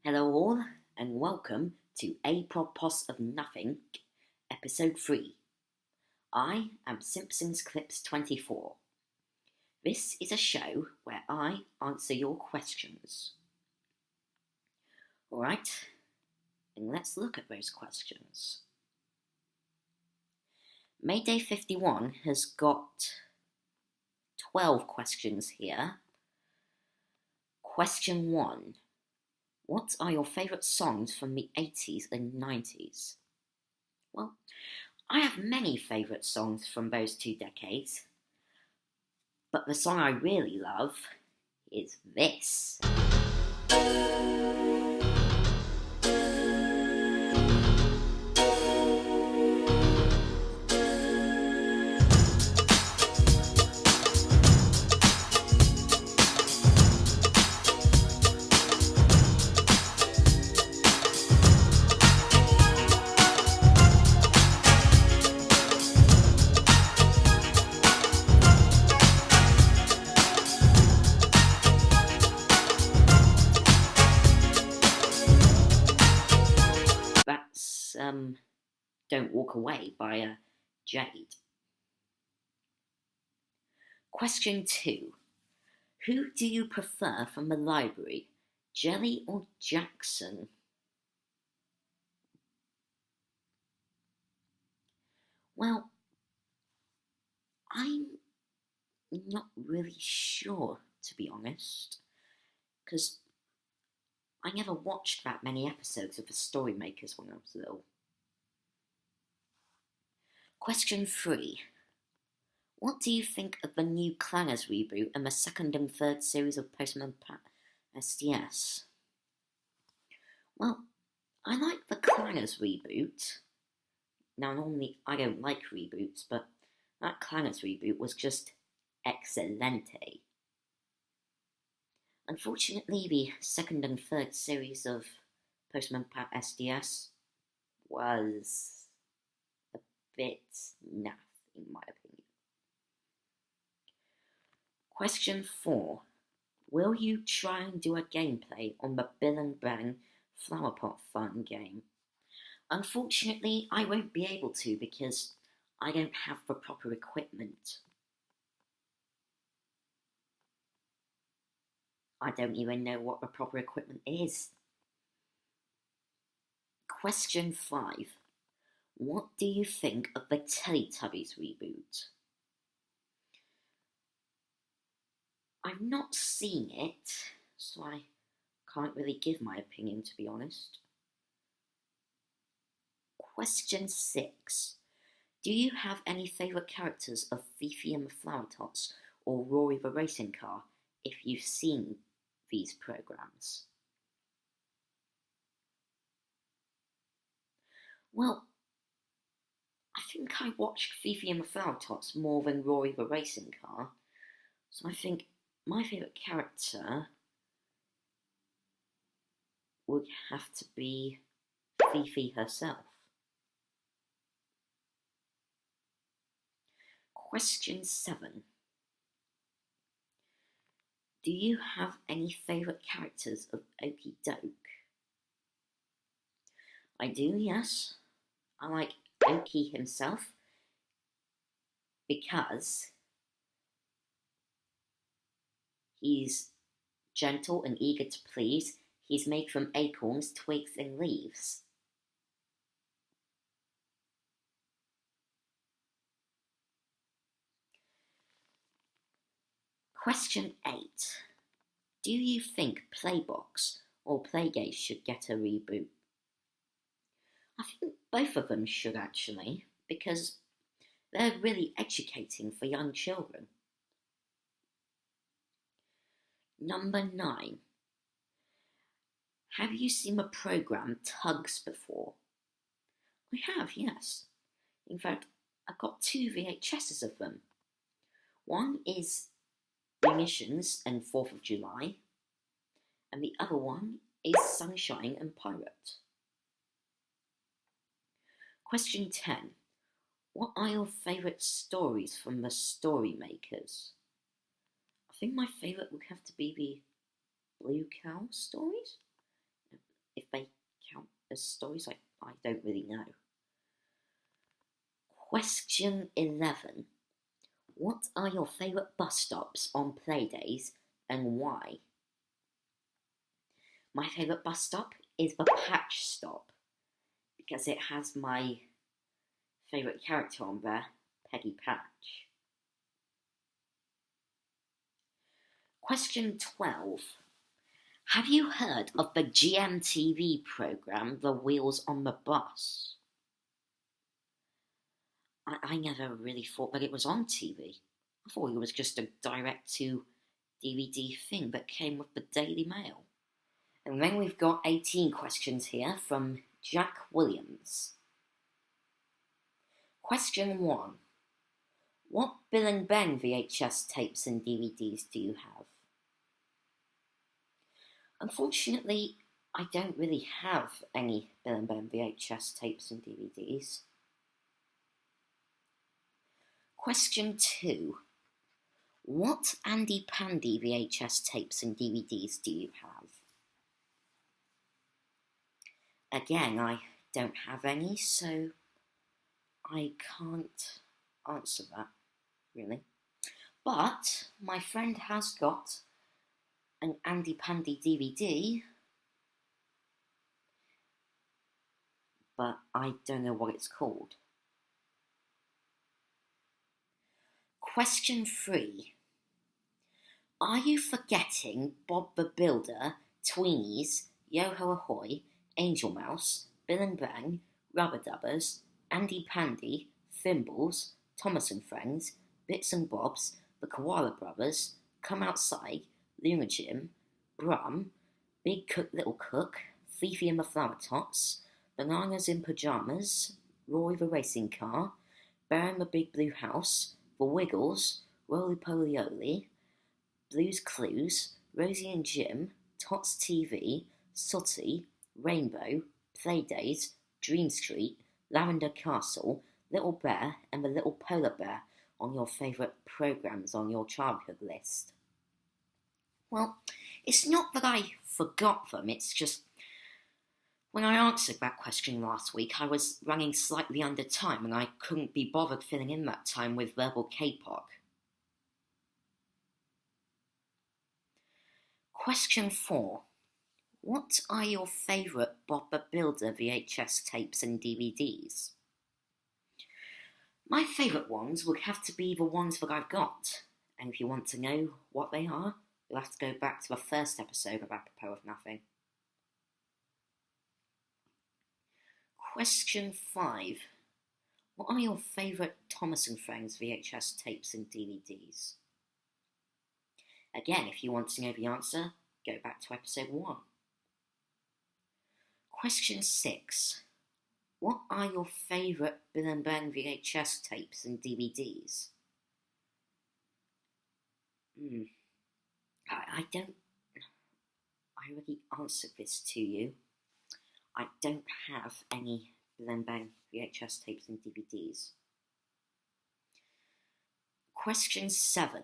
Hello all, and welcome to Apropos of Nothing, Episode 3. I am Simpsons Clips 24. This is a show where I answer your questions. Alright, and let's look at those questions. Mayday 51 has got 12 questions here. Question 1. What are your favourite songs from the 80s and 90s? Well, I have many favourite songs from those two decades, but the song I really love is this. That's Don't Walk Away by Jade. Question 2. Who do you prefer from the library, Jelly or Jackson? Well, I'm not really sure, to be honest, because I never watched that many episodes of The Storymakers when I was little. Question 3. What do you think of the new Clangers reboot and the second and third series of Postman Pat SDS? Well, I like the Clangers reboot. Now, normally I don't like reboots, but that Clangers reboot was just excelente. Unfortunately, the second and third series of Postman Pat SDS was a bit naff, in my opinion. Question 4. Will you try and do a gameplay on the Bill and Bang Flower Pot Fun game? Unfortunately, I won't be able to because I don't have the proper equipment. I don't even know what the proper equipment is. Question 5. What do you think of the Teletubbies reboot? I've not seen it, so I can't really give my opinion, to be honest. Question 6. Do you have any favourite characters of Fifi and the Flower Tots or Rory the Racing Car if you've seen these programmes? Well, I think I watched Fifi and the Flower Tots more than Rory the Racing Car, so I think my favourite character would have to be Fifi herself. Question 7. Do you have any favourite characters of Okie Doke? I do, yes. I like Okie himself because he's gentle and eager to please. He's made from acorns, twigs and leaves. Question 8. Do you think Playbox or Playgate should get a reboot? I think both of them should actually, because they're really educating for young children. Number 9. Have you seen the programme Tugs before? I have, yes. In fact, I've got 2 VHSs of them. One is Munitions and 4th of July, and the other one is Sunshine and Pirate. Question 10. What are your favourite stories from the Storymakers? I think my favourite would have to be the Blue Cow stories. stories I don't really know. Question 11. What are your favourite bus stops on playdays and why? My favourite bus stop is the Patch stop because it has my favourite character on there, Peggy Patch. Question 12. Have you heard of the GMTV programme The Wheels on the Bus? I never really thought that it was on TV. I thought it was just a direct-to-DVD thing that came with the Daily Mail. And then we've got 18 questions here from Jack Williams. Question 1. What Bill and Ben VHS tapes and DVDs do you have? Unfortunately, I don't really have any Bill and Ben VHS tapes and DVDs. Question 2. What Andy Pandy VHS tapes and DVDs do you have? Again, I don't have any, so I can't answer that, really. But my friend has got an Andy Pandy DVD, but I don't know what it's called. Question 3. Are you forgetting Bob the Builder, Tweenies, Yo-Ho Ahoy, Angel Mouse, Bill and Ben, Rubber Dubbers, Andy Pandy, Thimbles, Thomas and Friends, Bits and Bobs, the Koala Brothers, Come Outside, Luna Jim, Brum, Big Cook Little Cook, Fifi and the Flower Tots, Bananas in Pyjamas, Roy the Racing Car, Bear in the Big Blue House, The Wiggles, Roly Poly Oly, Blue's Clues, Rosie and Jim, Tots TV, Sooty, Rainbow, Playdays, Dream Street, Lavender Castle, Little Bear and the Little Polar Bear on your favourite programmes on your childhood list? Well, it's not that I forgot them, it's just when I answered that question last week, I was running slightly under time and I couldn't be bothered filling in that time with verbal K-pop. Question 4. What are your favourite Bob the Builder VHS tapes and DVDs? My favourite ones would have to be the ones that I've got, and if you want to know what they are, you'll have to go back to the first episode of Apropos of Nothing. Question 5. What are your favourite Thomas and Friends VHS tapes and DVDs? Again, if you want to know the answer, go back to episode 1. Question 6. What are your favourite Bill and Ben VHS tapes and DVDs? I already answered this to you. I don't have any Bill and Ben VHS tapes and DVDs. Question 7.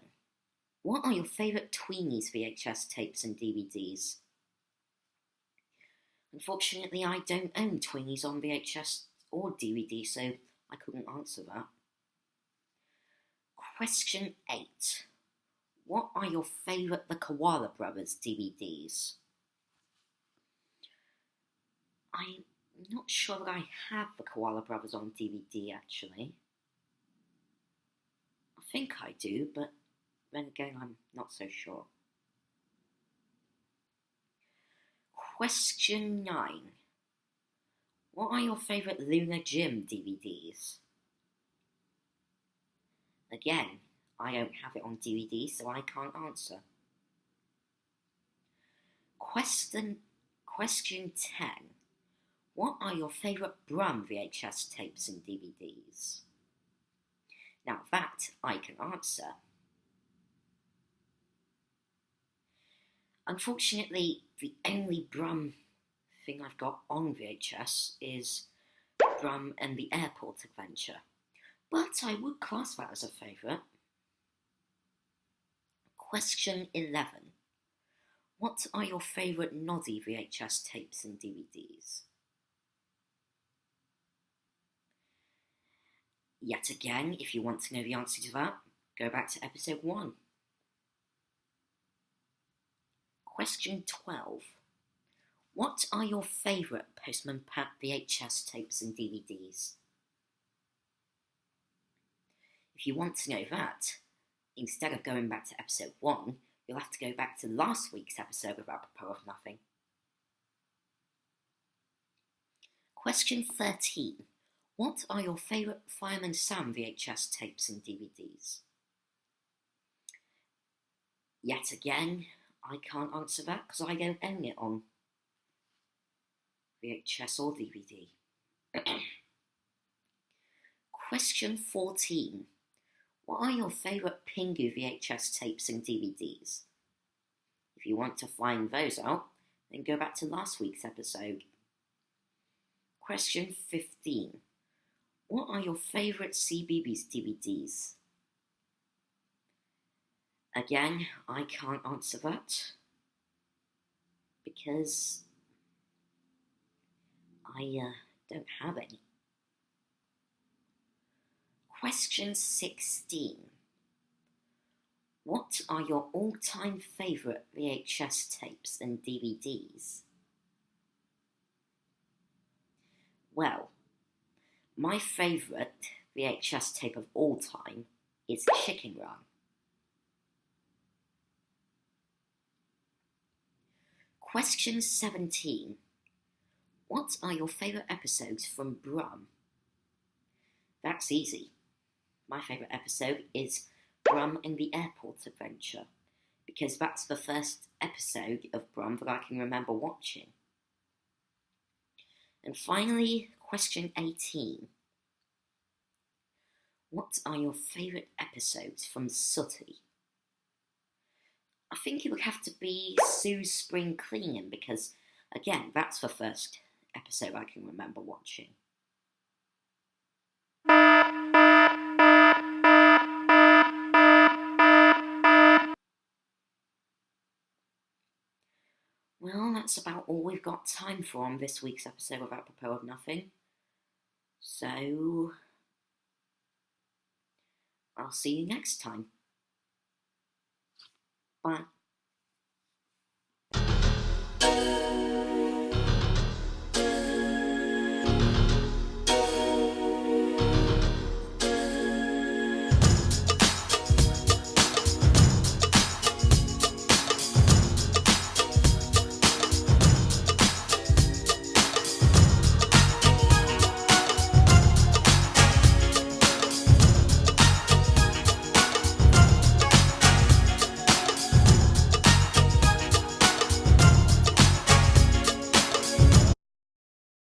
What are your favourite Tweenies VHS tapes and DVDs? Unfortunately, I don't own Tweenies on VHS or DVD, so I couldn't answer that. Question 8. What are your favourite The Koala Brothers DVDs? I'm not sure that I have The Koala Brothers on DVD, actually. I think I do, but then again, I'm not so sure. Question 9. What are your favourite Luna Jim DVDs? Again, I don't have it on DVD, so I can't answer. Question 10. What are your favourite Brum VHS tapes and DVDs? Now that I can answer. Unfortunately, the only Brum thing I've got on VHS is Brum and the Airport Adventure, but I would class that as a favourite. Question 11. What are your favourite Noddy VHS tapes and DVDs? Yet again, if you want to know the answer to that, go back to episode 1. Question 12. What are your favourite Postman Pat VHS tapes and DVDs? If you want to know that, instead of going back to episode 1, you'll have to go back to last week's episode of Apropos of Nothing. Question 13. What are your favourite Fireman Sam VHS tapes and DVDs? Yet again, I can't answer that because I don't own it on VHS or DVD. Question 14. What are your favourite Pingu VHS tapes and DVDs? If you want to find those out, then go back to last week's episode. Question 15. What are your favourite CBeebies DVDs? Again, I can't answer that because I don't have any. Question 16. What are your all-time favourite VHS tapes and DVDs? Well, my favourite VHS tape of all time is Chicken Run. Question 17. What are your favourite episodes from Brum? That's easy. My favourite episode is Brum and the Airport Adventure, because that's the first episode of Brum that I can remember watching. And finally, question 18. What are your favourite episodes from Sooty? I think it would have to be Sue's Spring Cleaning because, again, that's the first episode I can remember watching. Well, that's about all we've got time for on this week's episode of Apropos of Nothing. So, I'll see you next time. Bye.